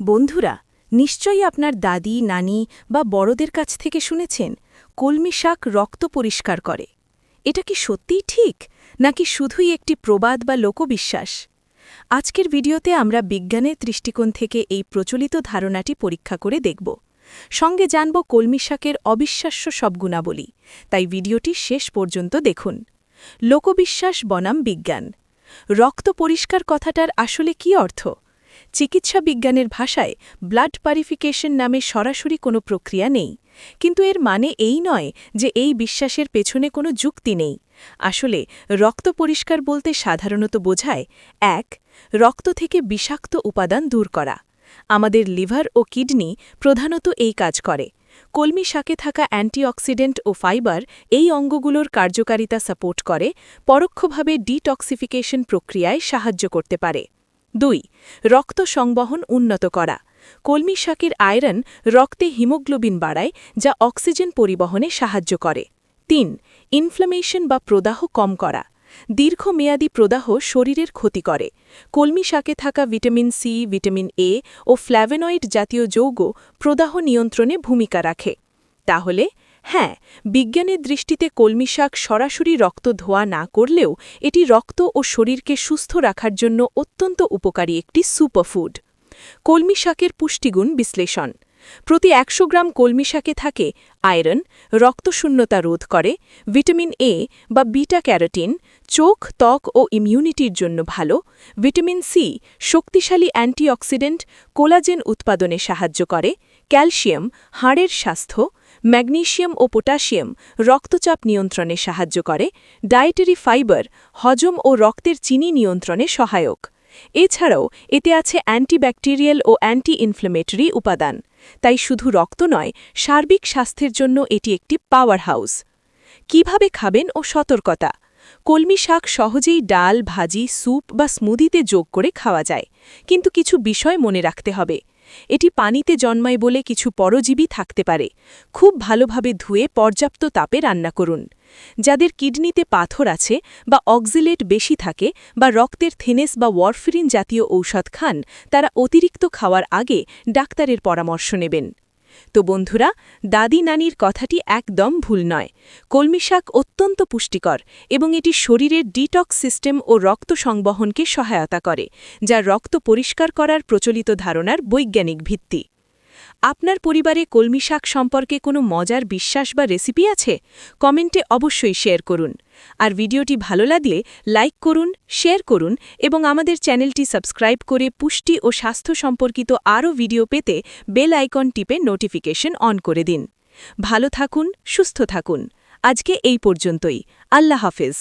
বন্ধুরা, নিশ্চয়ই আপনার দাদি, নানি বা বড়দের কাছ থেকে শুনেছেন কলমি শাক রক্ত পরিষ্কার করে। এটা কি সত্যিই ঠিক, নাকি শুধুই একটি প্রবাদ বা লোকবিশ্বাস? আজকের ভিডিওতে আমরা বিজ্ঞানের দৃষ্টিকোণ থেকে এই প্রচলিত ধারণাটি পরীক্ষা করে দেখব। সঙ্গে জানব কলমি শাকের অবিশ্বাস্য সব গুণাবলী। তাই ভিডিওটি শেষ পর্যন্ত দেখুন। লোকবিশ্বাস বনাম বিজ্ঞান। রক্ত পরিষ্কার কথাটার আসলে কী অর্থ? চিকিৎসা বিজ্ঞানের ভাষায় ব্লাড পারিফিকেশন নামে সরাসরি কোনো প্রক্রিয়া নেই, কিন্তু এর মানে এই নয় যে এই বিশ্বাসের পেছনে কোনো যুক্তি নেই। আসলে রক্ত পরিষ্কার বলতে সাধারণত বোঝায় ১. রক্ত থেকে বিষাক্ত উপাদান দূর করা। আমাদের লিভার ও কিডনি প্রধানত এই কাজ করে। কলমি শাকে থাকা অ্যান্টিঅক্সিডেন্ট ও ফাইবার এই অঙ্গগুলোর কার্যকারিতা সাপোর্ট করে, পরোক্ষভাবে ডিটক্সিফিকেশন প্রক্রিয়ায় সাহায্য করতে পারে। ২. রক্ত সংবহন উন্নত করা। কলমি শাকের আয়রন রক্তে হিমোগ্লোবিন বাড়ায়, যা অক্সিজেন পরিবহনে সাহায্য করে। ৩. ইনফ্লামেশন বা প্রদাহ কম করা। দীর্ঘমেয়াদী প্রদাহ শরীরের ক্ষতি করে। কলমি শাকে থাকা ভিটামিন সি, ভিটামিন এ ও ফ্ল্যাভেনয়েড জাতীয় যৌগ প্রদাহ নিয়ন্ত্রণে ভূমিকা রাখে। তাহলে হ্যাঁ, বিজ্ঞানের দৃষ্টিতে কলমি শাক সরাসরি রক্ত ধোয়া না করলেও এটি রক্ত ও শরীরকে সুস্থ রাখার জন্য অত্যন্ত উপকারী একটি সুপারফুড। কলমি শাকের পুষ্টিগুণ বিশ্লেষণ। প্রতি ১০০ গ্রাম কলমি শাকে থাকে আয়রন, রক্তশূন্যতা রোধ করে; ভিটামিন এ বা বিটা ক্যারোটিন, চোখ, ত্বক ও ইমিউনিটির জন্য ভালো; ভিটামিন সি, শক্তিশালী অ্যান্টিঅক্সিডেন্ট, কোলাজেন উৎপাদনে সাহায্য করে; ক্যালসিয়াম, হাড়ের স্বাস্থ্য; ম্যাগনেসিয়াম ও পটাশিয়াম, রক্তচাপ নিয়ন্ত্রণে সাহায্য করে; ডায়েটারি ফাইবার, হজম ও রক্তের চিনি নিয়ন্ত্রণে সহায়ক। এছাড়াও এতে আছে অ্যান্টিব্যাকটেরিয়াল ও অ্যান্টি ইনফ্লেমেটরি উপাদান। তাই শুধু রক্ত নয়, সার্বিক স্বাস্থ্যের জন্য এটি একটি পাওয়ার হাউস। কীভাবে খাবেন ও সতর্কতা। কলমি শাক সহজেই ডাল, ভাজি, স্যুপ বা স্মুদিতে যোগ করে খাওয়া যায়, কিন্তু কিছু বিষয় মনে রাখতে হবে। এটি পানিতে জন্মায় বলে কিছু পরজীবী থাকতে পারে। খুব ভালোভাবে ধুয়ে পর্যাপ্ত তাপে রান্না করুন। যাদের কিডনিতে পাথর আছে বা অক্সিলেট বেশি থাকে বা রক্তের থেনেস বা ওয়ারফেরিন জাতীয় ঔষধ খান, তারা অতিরিক্ত খাওয়ার আগে ডাক্তারের পরামর্শ নেবেন। তো বন্ধুরা, দাদি নানির কথাটি একদম ভুল নয়। কলমি শাক অত্যন্ত পুষ্টিকর এবং এটি শরীরের ডিটক্স সিস্টেম ও রক্ত সংবহনকে সহায়তা করে, যা রক্ত পরিষ্কার করার প্রচলিত ধারণার বৈজ্ঞানিক ভিত্তি। আপনার পরিবারে কলমি শাক সম্পর্কে কোনো মজার বিশ্বাস বা রেসিপি আছে? কমেন্টে অবশ্যই শেয়ার করুন। আর ভিডিওটি ভালো লাগলে লাইক করুন, শেয়ার করুন এবং আমাদের চ্যানেলটি সাবস্ক্রাইব করে পুষ্টি ও স্বাস্থ্য সম্পর্কিত আরও ভিডিও পেতে বেল আইকন টিপে নোটিফিকেশন অন করে দিন। ভালো থাকুন, সুস্থ থাকুন। আজকে এই পর্যন্তই। আল্লাহ হাফেজ।